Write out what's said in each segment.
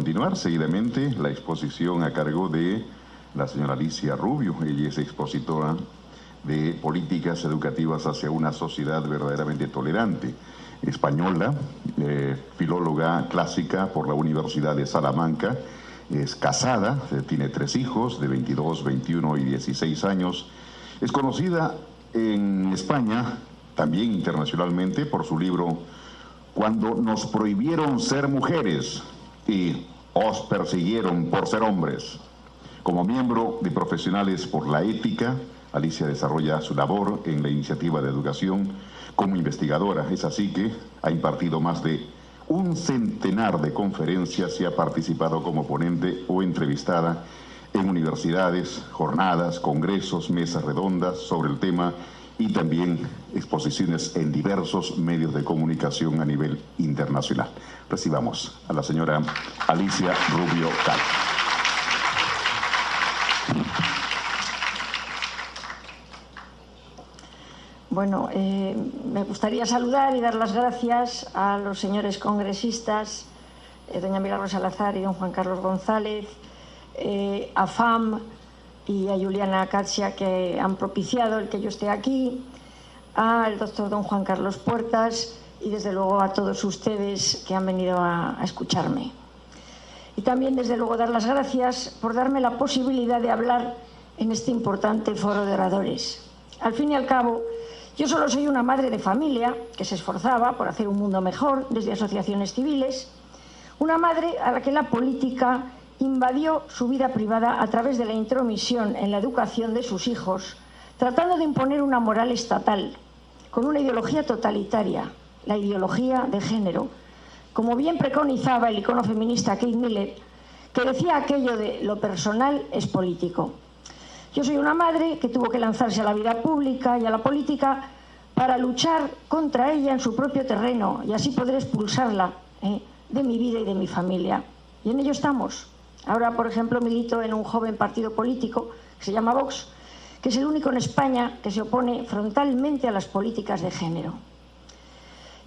continuar seguidamente la exposición a cargo de la señora Alicia Rubio. Ella es expositora de políticas educativas hacia una sociedad verdaderamente tolerante, española, filóloga clásica por la Universidad de Salamanca, es casada, tiene 3 hijos de 22, 21 y 16 años, es conocida en España, también internacionalmente, por su libro Cuando nos prohibieron ser mujeres y os persiguieron por ser hombres. Como miembro de Profesionales por la Ética, Alicia desarrolla su labor en la iniciativa de educación como investigadora. Es así que ha impartido más de un centenar de conferencias y ha participado como ponente o entrevistada en universidades, jornadas, congresos, mesas redondas sobre el tema y también exposiciones en diversos medios de comunicación a nivel internacional. Recibamos a la señora Alicia Rubio Cal. Bueno, me gustaría saludar y dar las gracias a los señores congresistas, doña Milagros Salazar y don Juan Carlos González, a FAM y a Juliana Caccia, que han propiciado el que yo esté aquí, al doctor don Juan Carlos Puertas y desde luego a todos ustedes que han venido a escucharme. Y también desde luego dar las gracias por darme la posibilidad de hablar en este importante foro de oradores. Al fin y al cabo, yo solo soy una madre de familia que se esforzaba por hacer un mundo mejor desde asociaciones civiles, una madre a la que la política invadió su vida privada a través de la intromisión en la educación de sus hijos, tratando de imponer una moral estatal, con una ideología totalitaria, la ideología de género, como bien preconizaba el icono feminista Kate Millett, que decía aquello de lo personal es político. Yo soy una madre que tuvo que lanzarse a la vida pública y a la política para luchar contra ella en su propio terreno y así poder expulsarla de mi vida y de mi familia. Y en ello estamos. Ahora, por ejemplo, milito en un joven partido político que se llama Vox, que es el único en España que se opone frontalmente a las políticas de género.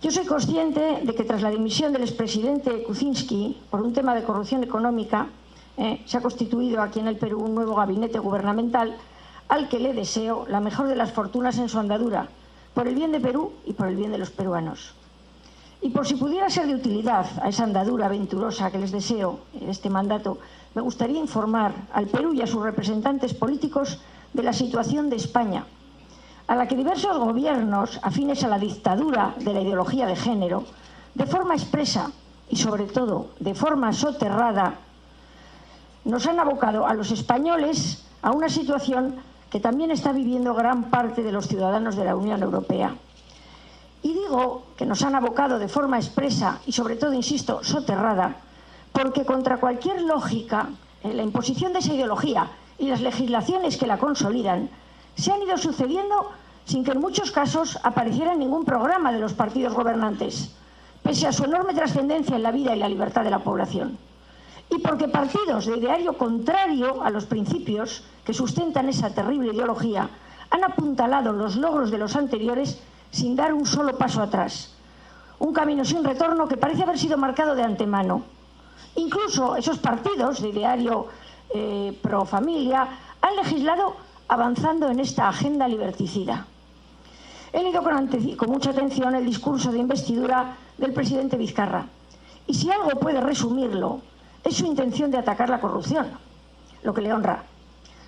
Yo soy consciente de que tras la dimisión del expresidente Kuczynski por un tema de corrupción económica, se ha constituido aquí en el Perú un nuevo gabinete gubernamental al que le deseo la mejor de las fortunas en su andadura, por el bien de Perú y por el bien de los peruanos. Y por si pudiera ser de utilidad a esa andadura aventurosa que les deseo en este mandato, me gustaría informar al Perú y a sus representantes políticos de la situación de España, a la que diversos gobiernos afines a la dictadura de la ideología de género, de forma expresa y sobre todo de forma soterrada, nos han abocado a los españoles a una situación que también está viviendo gran parte de los ciudadanos de la Unión Europea. Y digo que nos han abocado de forma expresa y sobre todo, insisto, soterrada, porque contra cualquier lógica, la imposición de esa ideología y las legislaciones que la consolidan se han ido sucediendo sin que en muchos casos apareciera ningún programa de los partidos gobernantes, pese a su enorme trascendencia en la vida y la libertad de la población. Y porque partidos de ideario contrario a los principios que sustentan esa terrible ideología han apuntalado los logros de los anteriores sin dar un solo paso atrás. Un camino sin retorno que parece haber sido marcado de antemano. Incluso esos partidos de ideario pro familia han legislado avanzando en esta agenda liberticida. He leído con mucha atención el discurso de investidura del presidente Vizcarra. Y si algo puede resumirlo, es su intención de atacar la corrupción, lo que le honra.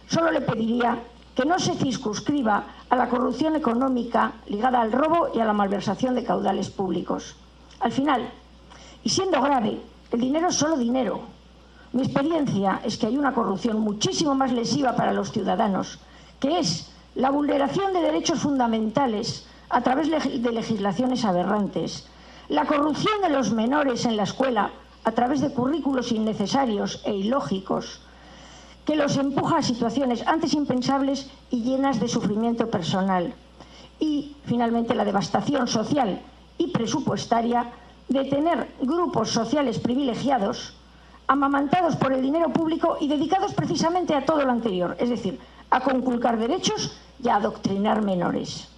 Solo le pediría que no se circunscriba a la corrupción económica ligada al robo y a la malversación de caudales públicos. Al final, y siendo grave, el dinero es solo dinero. Mi experiencia es que hay una corrupción muchísimo más lesiva para los ciudadanos, que es la vulneración de derechos fundamentales a través de legislaciones aberrantes, la corrupción de los menores en la escuela a través de currículos innecesarios e ilógicos, que los empuja a situaciones antes impensables y llenas de sufrimiento personal. Y, finalmente, la devastación social y presupuestaria de tener grupos sociales privilegiados, amamantados por el dinero público y dedicados precisamente a todo lo anterior, es decir, a conculcar derechos y a adoctrinar menores.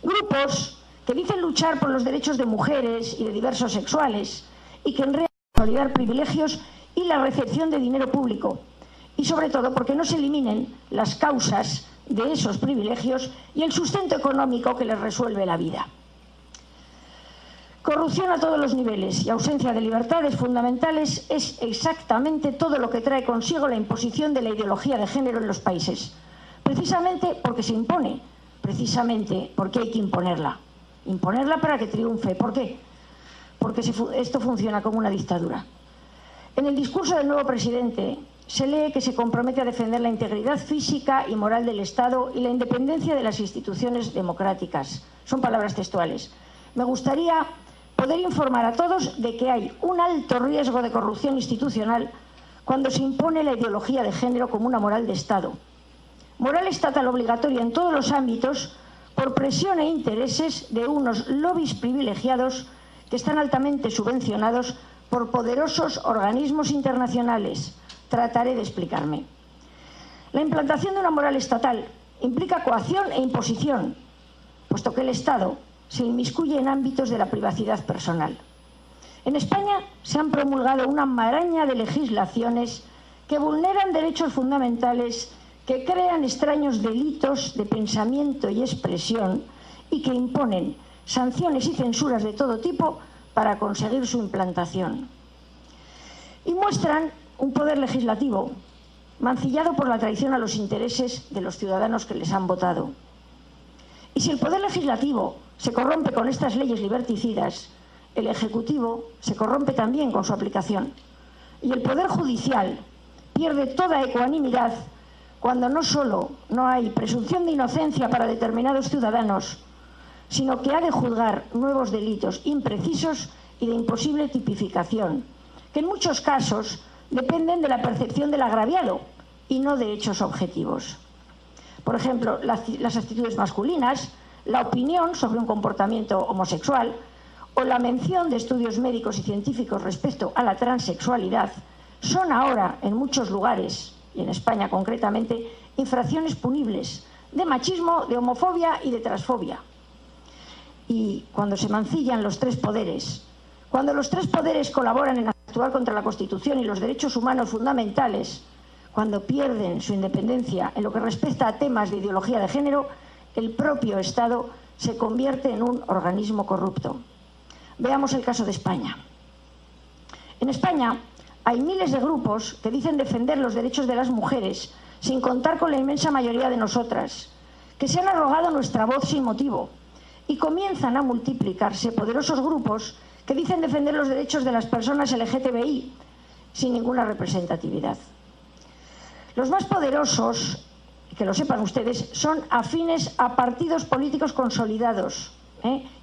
Grupos que dicen luchar por los derechos de mujeres y de diversos sexuales y que en realidad consolidar privilegios y la recepción de dinero público, y sobre todo porque no se eliminen las causas de esos privilegios y el sustento económico que les resuelve la vida. Corrupción a todos los niveles y ausencia de libertades fundamentales es exactamente todo lo que trae consigo la imposición de la ideología de género en los países. Precisamente porque se impone, precisamente porque hay que imponerla. Imponerla para que triunfe. ¿Por qué? Porque esto funciona como una dictadura. En el discurso del nuevo presidente se lee que se compromete a defender la integridad física y moral del Estado y la independencia de las instituciones democráticas. Son palabras textuales. Me gustaría poder informar a todos de que hay un alto riesgo de corrupción institucional cuando se impone la ideología de género como una moral de Estado. Moral estatal obligatoria en todos los ámbitos por presión e intereses de unos lobbies privilegiados que están altamente subvencionados por poderosos organismos internacionales. Trataré de explicarme. La implantación de una moral estatal implica coacción e imposición, puesto que el Estado se inmiscuye en ámbitos de la privacidad personal. En España se han promulgado una maraña de legislaciones que vulneran derechos fundamentales, que crean extraños delitos de pensamiento y expresión y que imponen sanciones y censuras de todo tipo para conseguir su implantación. Y muestran un poder legislativo mancillado por la traición a los intereses de los ciudadanos que les han votado. Y si el poder legislativo se corrompe con estas leyes liberticidas, el Ejecutivo se corrompe también con su aplicación. Y el Poder Judicial pierde toda ecuanimidad cuando no solo no hay presunción de inocencia para determinados ciudadanos, sino que ha de juzgar nuevos delitos imprecisos y de imposible tipificación, que en muchos casos dependen de la percepción del agraviado y no de hechos objetivos. Por ejemplo, las actitudes masculinas, la opinión sobre un comportamiento homosexual o la mención de estudios médicos y científicos respecto a la transexualidad son ahora, en muchos lugares, y en España concretamente, infracciones punibles de machismo, de homofobia y de transfobia. Y cuando se mancillan los tres poderes, cuando los tres poderes colaboran en actuar contra la Constitución y los derechos humanos fundamentales, cuando pierden su independencia en lo que respecta a temas de ideología de género, el propio Estado se convierte en un organismo corrupto. Veamos el caso de España. En España hay miles de grupos que dicen defender los derechos de las mujeres sin contar con la inmensa mayoría de nosotras, que se han arrogado nuestra voz sin motivo, y comienzan a multiplicarse poderosos grupos que dicen defender los derechos de las personas LGTBI sin ninguna representatividad. Los más poderosos, que lo sepan ustedes, son afines a partidos políticos consolidados,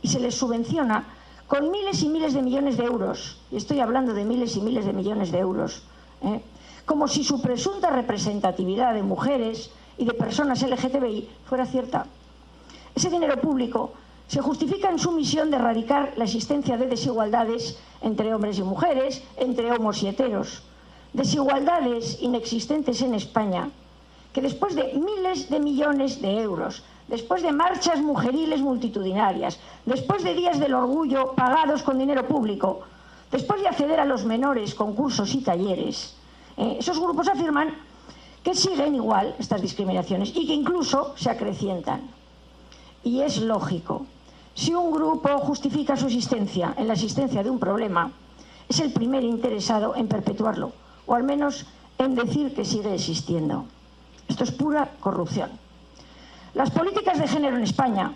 y se les subvenciona con miles y miles de millones de euros, y estoy hablando de miles y miles de millones de euros, como si su presunta representatividad de mujeres y de personas LGTBI fuera cierta. Ese dinero público se justifica en su misión de erradicar la existencia de desigualdades entre hombres y mujeres, entre homos y heteros. Desigualdades inexistentes en España, que después de miles de millones de euros, después de marchas mujeriles multitudinarias, después de días del orgullo pagados con dinero público, después de acceder a los menores con cursos y talleres, esos grupos afirman que siguen igual estas discriminaciones y que incluso se acrecientan. Y es lógico. Si un grupo justifica su existencia en la existencia de un problema, es el primer interesado en perpetuarlo, o al menos en decir que sigue existiendo. Esto es pura corrupción. Las políticas de género en España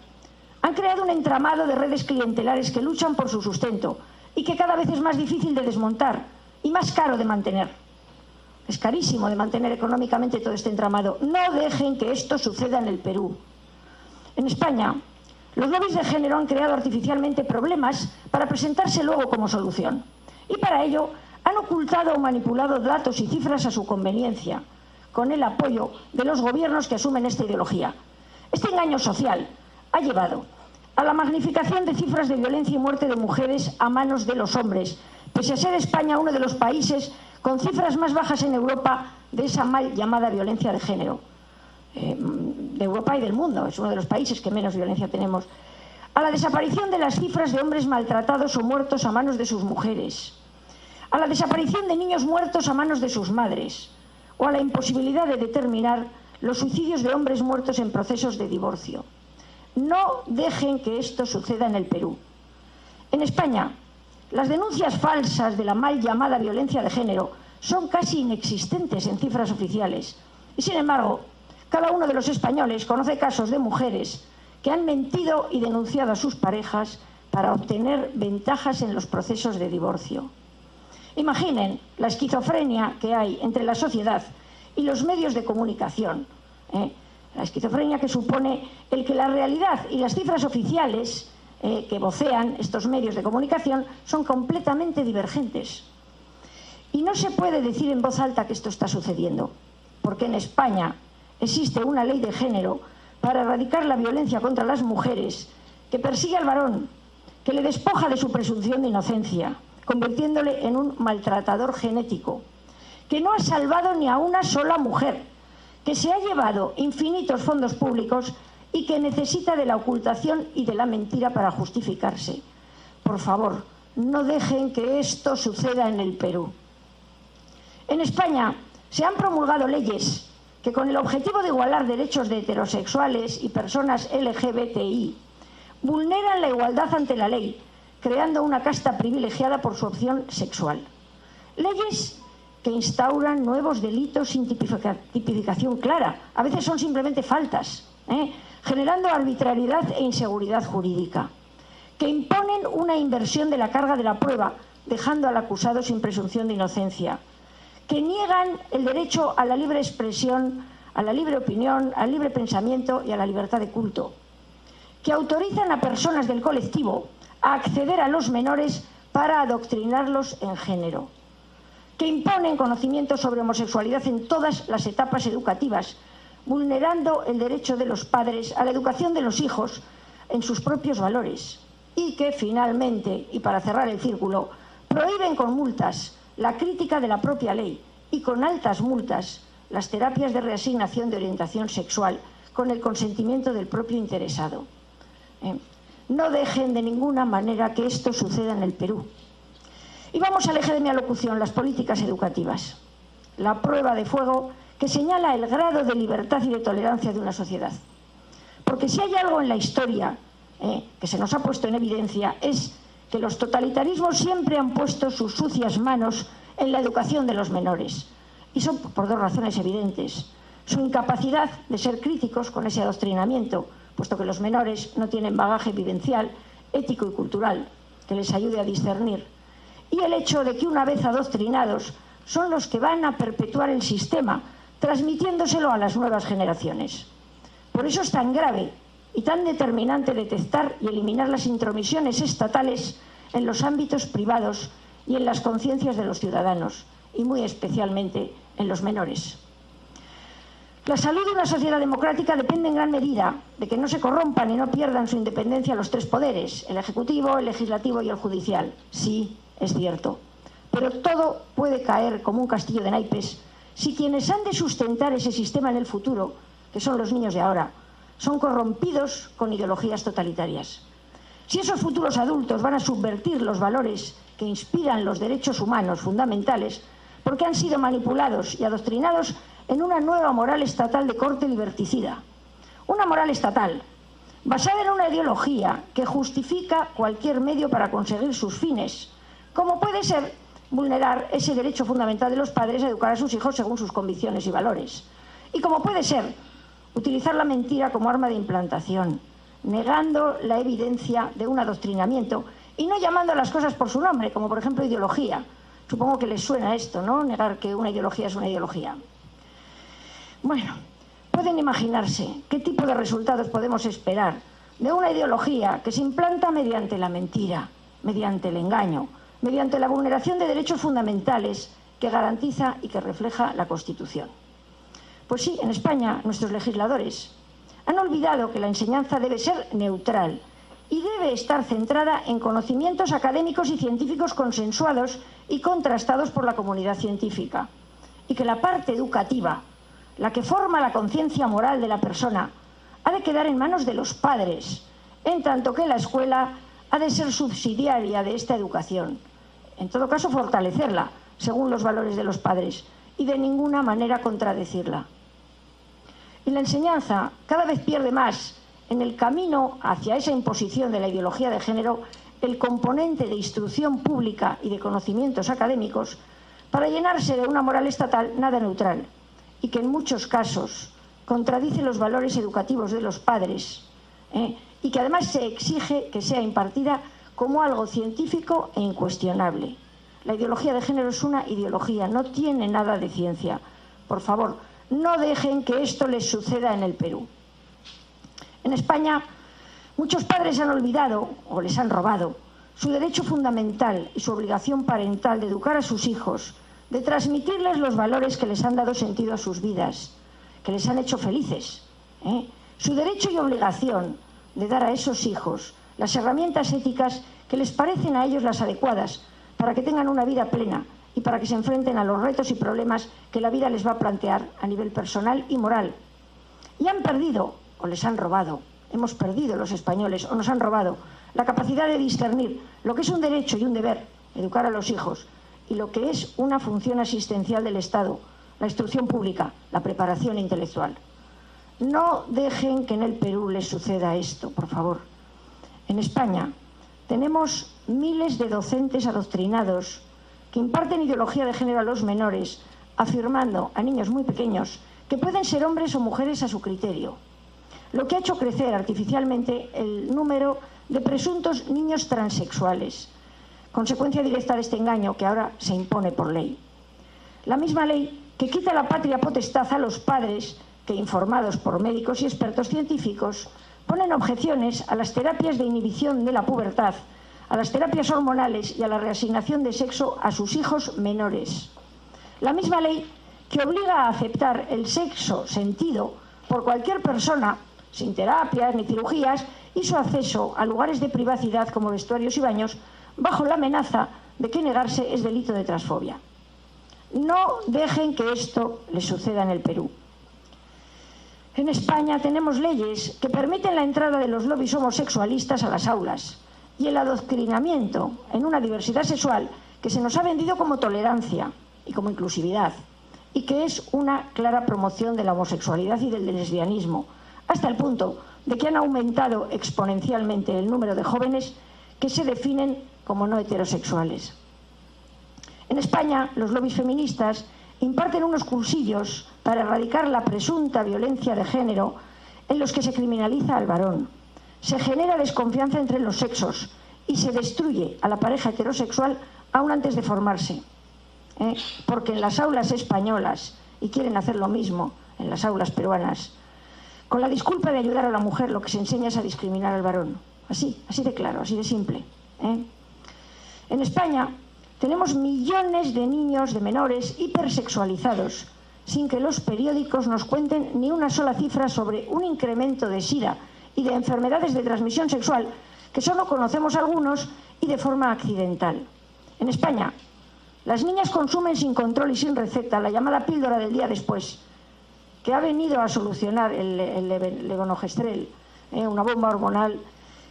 han creado un entramado de redes clientelares que luchan por su sustento y que cada vez es más difícil de desmontar y más caro de mantener. Es carísimo de mantener económicamente todo este entramado. No dejen que esto suceda en el Perú. En España, los lobbies de género han creado artificialmente problemas para presentarse luego como solución. Y para ello han ocultado o manipulado datos y cifras a su conveniencia, con el apoyo de los gobiernos que asumen esta ideología. Este engaño social ha llevado a la magnificación de cifras de violencia y muerte de mujeres a manos de los hombres, pese a ser España uno de los países con cifras más bajas en Europa de esa mal llamada violencia de género. De Europa y del mundo, es uno de los países que menos violencia tenemos, a la desaparición de las cifras de hombres maltratados o muertos a manos de sus mujeres, a la desaparición de niños muertos a manos de sus madres o a la imposibilidad de determinar los suicidios de hombres muertos en procesos de divorcio. No dejen que esto suceda en el Perú. En España, las denuncias falsas de la mal llamada violencia de género son casi inexistentes en cifras oficiales. Y sin embargo, cada uno de los españoles conoce casos de mujeres que han mentido y denunciado a sus parejas para obtener ventajas en los procesos de divorcio. Imaginen la esquizofrenia que hay entre la sociedad y los medios de comunicación. La esquizofrenia que supone el que la realidad y las cifras oficiales que vocean estos medios de comunicación son completamente divergentes. Y no se puede decir en voz alta que esto está sucediendo, porque en España existe una ley de género para erradicar la violencia contra las mujeres, que persigue al varón, que le despoja de su presunción de inocencia, convirtiéndole en un maltratador genético, que no ha salvado ni a una sola mujer, que se ha llevado infinitos fondos públicos y que necesita de la ocultación y de la mentira para justificarse. Por favor, no dejen que esto suceda en el Perú. En España se han promulgado leyes que, con el objetivo de igualar derechos de heterosexuales y personas LGBTI, vulneran la igualdad ante la ley, creando una casta privilegiada por su opción sexual. Leyes que instauran nuevos delitos sin tipificación clara, a veces son simplemente faltas, generando arbitrariedad e inseguridad jurídica, que imponen una inversión de la carga de la prueba, dejando al acusado sin presunción de inocencia, que niegan el derecho a la libre expresión, a la libre opinión, al libre pensamiento y a la libertad de culto, que autorizan a personas del colectivo a acceder a los menores para adoctrinarlos en género, que imponen conocimientos sobre homosexualidad en todas las etapas educativas, vulnerando el derecho de los padres a la educación de los hijos en sus propios valores, y que finalmente, y para cerrar el círculo, prohíben con multas la crítica de la propia ley y con altas multas las terapias de reasignación de orientación sexual con el consentimiento del propio interesado. No dejen de ninguna manera que esto suceda en el Perú. Y vamos al eje de mi alocución, las políticas educativas. La prueba de fuego que señala el grado de libertad y de tolerancia de una sociedad. Porque si hay algo en la historia que se nos ha puesto en evidencia es que los totalitarismos siempre han puesto sus sucias manos en la educación de los menores. Y son por dos razones evidentes. Su incapacidad de ser críticos con ese adoctrinamiento, puesto que los menores no tienen bagaje vivencial, ético y cultural que les ayude a discernir. Y el hecho de que una vez adoctrinados son los que van a perpetuar el sistema, transmitiéndoselo a las nuevas generaciones. Por eso es tan grave y tan determinante detectar y eliminar las intromisiones estatales en los ámbitos privados y en las conciencias de los ciudadanos, y muy especialmente en los menores. La salud de una sociedad democrática depende en gran medida de que no se corrompan y no pierdan su independencia los tres poderes, el ejecutivo, el legislativo y el judicial. Sí, es cierto. Pero todo puede caer como un castillo de naipes si quienes han de sustentar ese sistema en el futuro, que son los niños de ahora, son corrompidos con ideologías totalitarias. Si esos futuros adultos van a subvertir los valores que inspiran los derechos humanos fundamentales, porque han sido manipulados y adoctrinados en una nueva moral estatal de corte liberticida. Una moral estatal basada en una ideología que justifica cualquier medio para conseguir sus fines, como puede ser vulnerar ese derecho fundamental de los padres a educar a sus hijos según sus convicciones y valores. Y como puede ser utilizar la mentira como arma de implantación, negando la evidencia de un adoctrinamiento y no llamando a las cosas por su nombre, como por ejemplo ideología. Supongo que les suena esto, ¿no? Negar que una ideología es una ideología. Bueno, pueden imaginarse qué tipo de resultados podemos esperar de una ideología que se implanta mediante la mentira, mediante el engaño, mediante la vulneración de derechos fundamentales que garantiza y que refleja la Constitución. Pues sí, en España nuestros legisladores han olvidado que la enseñanza debe ser neutral y debe estar centrada en conocimientos académicos y científicos consensuados y contrastados por la comunidad científica, y que la parte educativa, la que forma la conciencia moral de la persona, ha de quedar en manos de los padres, en tanto que la escuela ha de ser subsidiaria de esta educación, en todo caso fortalecerla, según los valores de los padres, y de ninguna manera contradecirla. Y la enseñanza cada vez pierde más en el camino hacia esa imposición de la ideología de género el componente de instrucción pública y de conocimientos académicos para llenarse de una moral estatal nada neutral y que en muchos casos contradice los valores educativos de los padres, y que además se exige que sea impartida como algo científico e incuestionable. La ideología de género es una ideología, no tiene nada de ciencia. Por favor, no dejen que esto les suceda en el Perú. En España, muchos padres han olvidado o les han robado su derecho fundamental y su obligación parental de educar a sus hijos, de transmitirles los valores que les han dado sentido a sus vidas, que les han hecho felices. Su derecho y obligación de dar a esos hijos las herramientas éticas que les parecen a ellos las adecuadas para que tengan una vida plena y para que se enfrenten a los retos y problemas que la vida les va a plantear a nivel personal y moral. Y han perdido, o les han robado, hemos perdido los españoles, o nos han robado, la capacidad de discernir lo que es un derecho y un deber, educar a los hijos, y lo que es una función asistencial del Estado, la instrucción pública, la preparación intelectual. No dejen que en el Perú les suceda esto, por favor. En España tenemos miles de docentes adoctrinados que imparten ideología de género a los menores, afirmando a niños muy pequeños que pueden ser hombres o mujeres a su criterio, lo que ha hecho crecer artificialmente el número de presuntos niños transexuales, consecuencia directa de este engaño que ahora se impone por ley. La misma ley que quita la patria potestad a los padres que, informados por médicos y expertos científicos, ponen objeciones a las terapias de inhibición de la pubertad, a las terapias hormonales y a la reasignación de sexo a sus hijos menores. La misma ley que obliga a aceptar el sexo sentido por cualquier persona, sin terapias ni cirugías, y su acceso a lugares de privacidad como vestuarios y baños, bajo la amenaza de que negarse es delito de transfobia. No dejen que esto les suceda en el Perú. En España tenemos leyes que permiten la entrada de los lobbies homosexualistas a las aulas y el adoctrinamiento en una diversidad sexual que se nos ha vendido como tolerancia y como inclusividad, y que es una clara promoción de la homosexualidad y del lesbianismo, hasta el punto de que han aumentado exponencialmente el número de jóvenes que se definen como no heterosexuales. En España, los lobbies feministas imparten unos cursillos para erradicar la presunta violencia de género en los que se criminaliza al varón, se genera desconfianza entre los sexos y se destruye a la pareja heterosexual aún antes de formarse. Porque en las aulas españolas, y quieren hacer lo mismo en las aulas peruanas, con la disculpa de ayudar a la mujer, lo que se enseña es a discriminar al varón. Así de claro, así de simple. En España tenemos millones de niños, de menores, hipersexualizados, sin que los periódicos nos cuenten ni una sola cifra sobre un incremento de SIDA y de enfermedades de transmisión sexual, que solo conocemos algunos y de forma accidental. En España, las niñas consumen sin control y sin receta la llamada píldora del día después, que ha venido a solucionar el levonorgestrel, una bomba hormonal,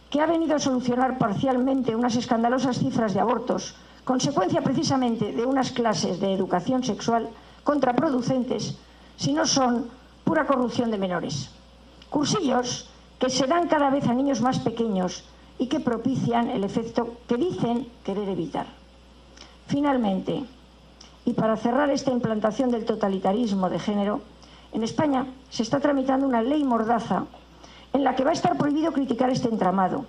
que ha venido a solucionar parcialmente unas escandalosas cifras de abortos, consecuencia precisamente de unas clases de educación sexual contraproducentes, si no son pura corrupción de menores. Cursillos que se dan cada vez a niños más pequeños y que propician el efecto que dicen querer evitar. Finalmente, y para cerrar esta implantación del totalitarismo de género, en España se está tramitando una ley mordaza en la que va a estar prohibido criticar este entramado,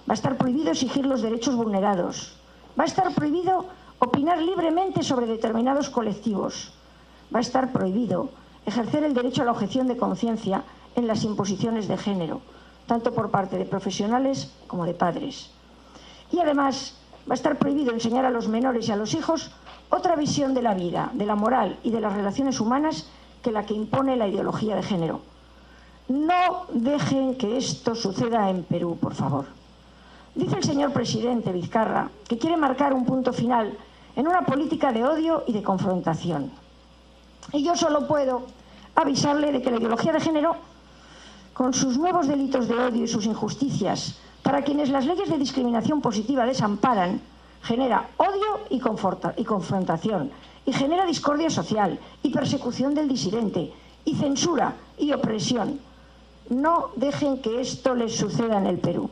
va a estar prohibido exigir los derechos vulnerados, va a estar prohibido opinar libremente sobre determinados colectivos, va a estar prohibido ejercer el derecho a la objeción de conciencia en las imposiciones de género, tanto por parte de profesionales como de padres. Y además va a estar prohibido enseñar a los menores y a los hijos otra visión de la vida, de la moral y de las relaciones humanas que la que impone la ideología de género. No dejen que esto suceda en Perú, por favor. Dice el señor presidente Vizcarra que quiere marcar un punto final en una política de odio y de confrontación. Y yo solo puedo avisarle de que la ideología de género, con sus nuevos delitos de odio y sus injusticias, para quienes las leyes de discriminación positiva desamparan, genera odio y confrontación, y genera discordia social y persecución del disidente, y censura y opresión. No dejen que esto les suceda en el Perú.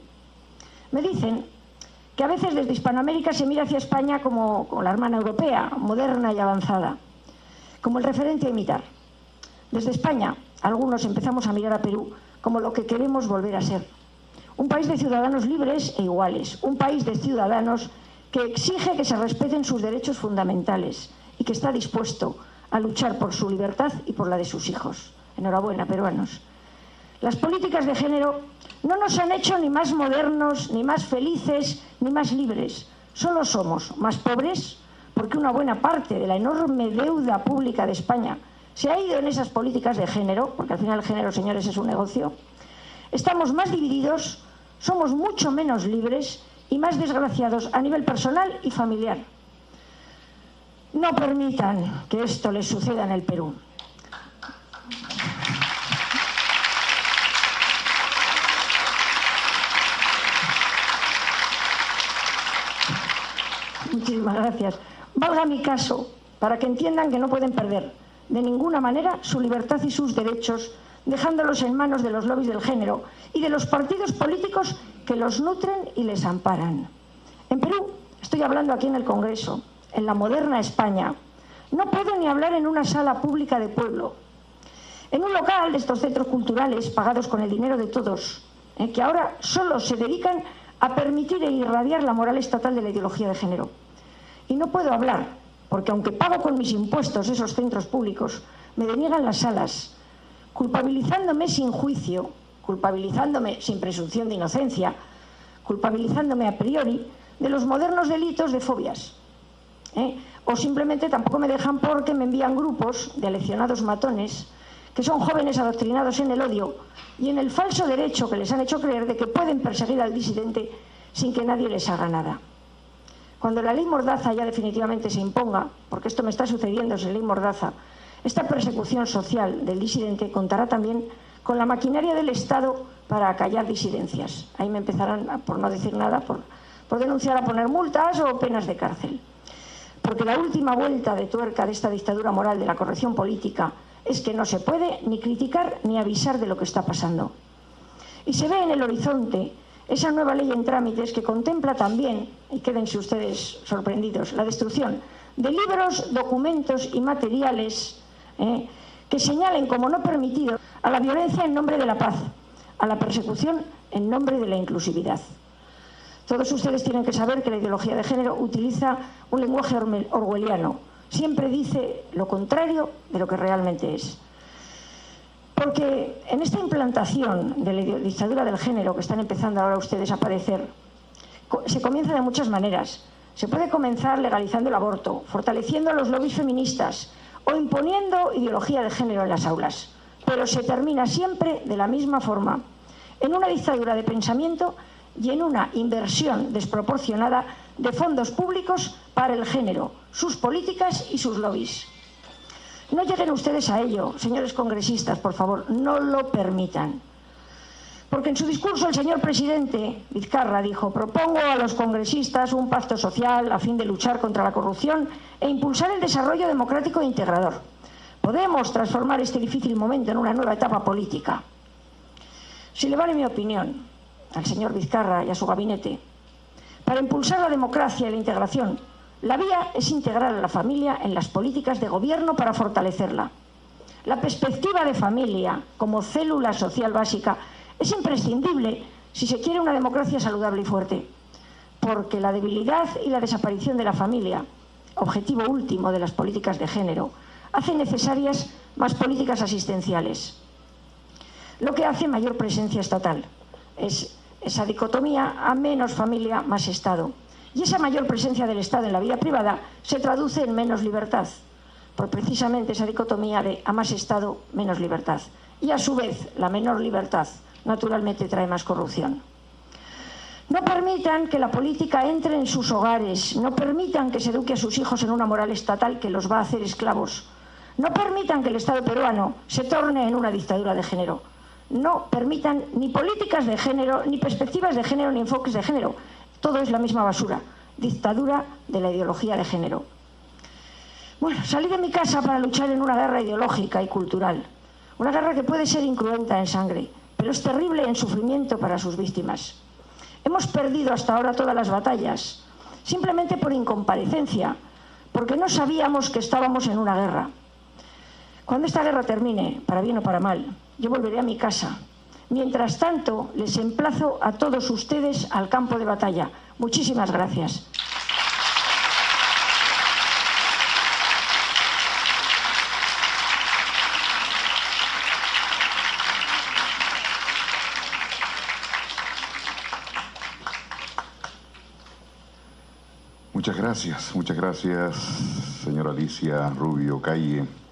Me dicen que a veces desde Hispanoamérica se mira hacia España como la hermana europea, moderna y avanzada, como el referente a imitar. Desde España, algunos empezamos a mirar a Perú como lo que queremos volver a ser. Un país de ciudadanos libres e iguales, un país de ciudadanos que exige que se respeten sus derechos fundamentales y que está dispuesto a luchar por su libertad y por la de sus hijos. Enhorabuena, peruanos. Las políticas de género no nos han hecho ni más modernos, ni más felices, ni más libres. Solo somos más pobres porque una buena parte de la enorme deuda pública de España se ha ido en esas políticas de género, porque al final el género, señores, es un negocio. Estamos más divididos, somos mucho menos libres y más desgraciados a nivel personal y familiar. No permitan que esto les suceda en el Perú. Muchísimas gracias. Valga mi caso para que entiendan que no pueden perder de ninguna manera su libertad y sus derechos, dejándolos en manos de los lobbies del género y de los partidos políticos que los nutren y les amparan. En Perú, estoy hablando aquí en el Congreso, en la moderna España, no puedo ni hablar en una sala pública de pueblo, en un local de estos centros culturales pagados con el dinero de todos, que ahora solo se dedican a permitir e irradiar la moral estatal de la ideología de género. Y no puedo hablar, porque aunque pago con mis impuestos esos centros públicos, me deniegan las salas, culpabilizándome sin juicio, culpabilizándome sin presunción de inocencia, culpabilizándome a priori de los modernos delitos de fobias. O simplemente tampoco me dejan porque me envían grupos de aleccionados matones que son jóvenes adoctrinados en el odio y en el falso derecho que les han hecho creer de que pueden perseguir al disidente sin que nadie les haga nada. Cuando la ley Mordaza ya definitivamente se imponga, porque esto me está sucediendo, es la ley Mordaza, esta persecución social del disidente contará también con la maquinaria del Estado para acallar disidencias. Ahí me empezarán, por no decir nada, por denunciar a poner multas o penas de cárcel. Porque la última vuelta de tuerca de esta dictadura moral de la corrección política es que no se puede ni criticar ni avisar de lo que está pasando. Y se ve en el horizonte esa nueva ley en trámites que contempla también, y quédense ustedes sorprendidos, la destrucción de libros, documentos y materiales que señalen como no permitido a la violencia en nombre de la paz, a la persecución en nombre de la inclusividad. Todos ustedes tienen que saber que la ideología de género utiliza un lenguaje orwelliano. Siempre dice lo contrario de lo que realmente es. Porque en esta implantación de la dictadura del género que están empezando ahora ustedes a padecer, se comienza de muchas maneras. Se puede comenzar legalizando el aborto, fortaleciendo a los lobbies feministas o imponiendo ideología de género en las aulas. Pero se termina siempre de la misma forma, en una dictadura de pensamiento y en una inversión desproporcionada de fondos públicos para el género, sus políticas y sus lobbies. No lleguen ustedes a ello, señores congresistas, por favor, no lo permitan. Porque en su discurso el señor presidente Vizcarra dijo: propongo a los congresistas un pacto social a fin de luchar contra la corrupción e impulsar el desarrollo democrático e integrador. Podemos transformar este difícil momento en una nueva etapa política. Si le vale mi opinión al señor Vizcarra y a su gabinete, para impulsar la democracia y la integración, la vía es integrar a la familia en las políticas de gobierno para fortalecerla. La perspectiva de familia como célula social básica es imprescindible si se quiere una democracia saludable y fuerte, porque la debilidad y la desaparición de la familia, objetivo último de las políticas de género, hacen necesarias más políticas asistenciales. Lo que hace mayor presencia estatal es esa dicotomía a menos familia, más Estado. Y esa mayor presencia del Estado en la vida privada se traduce en menos libertad, por precisamente esa dicotomía de a más Estado, menos libertad. Y a su vez, la menor libertad naturalmente trae más corrupción. No permitan que la política entre en sus hogares, no permitan que se eduque a sus hijos en una moral estatal que los va a hacer esclavos. No permitan que el Estado peruano se torne en una dictadura de género. No permitan ni políticas de género, ni perspectivas de género, ni enfoques de género. Todo es la misma basura. dictadura de la ideología de género. Bueno, salí de mi casa para luchar en una guerra ideológica y cultural, una guerra que puede ser incruenta en sangre, pero es terrible en sufrimiento para sus víctimas. Hemos perdido hasta ahora todas las batallas, simplemente por incomparecencia, porque no sabíamos que estábamos en una guerra. Cuando esta guerra termine, para bien o para mal, yo volveré a mi casa. Mientras tanto, les emplazo a todos ustedes al campo de batalla. Muchísimas gracias. Muchas gracias, señora Alicia Rubio Calle.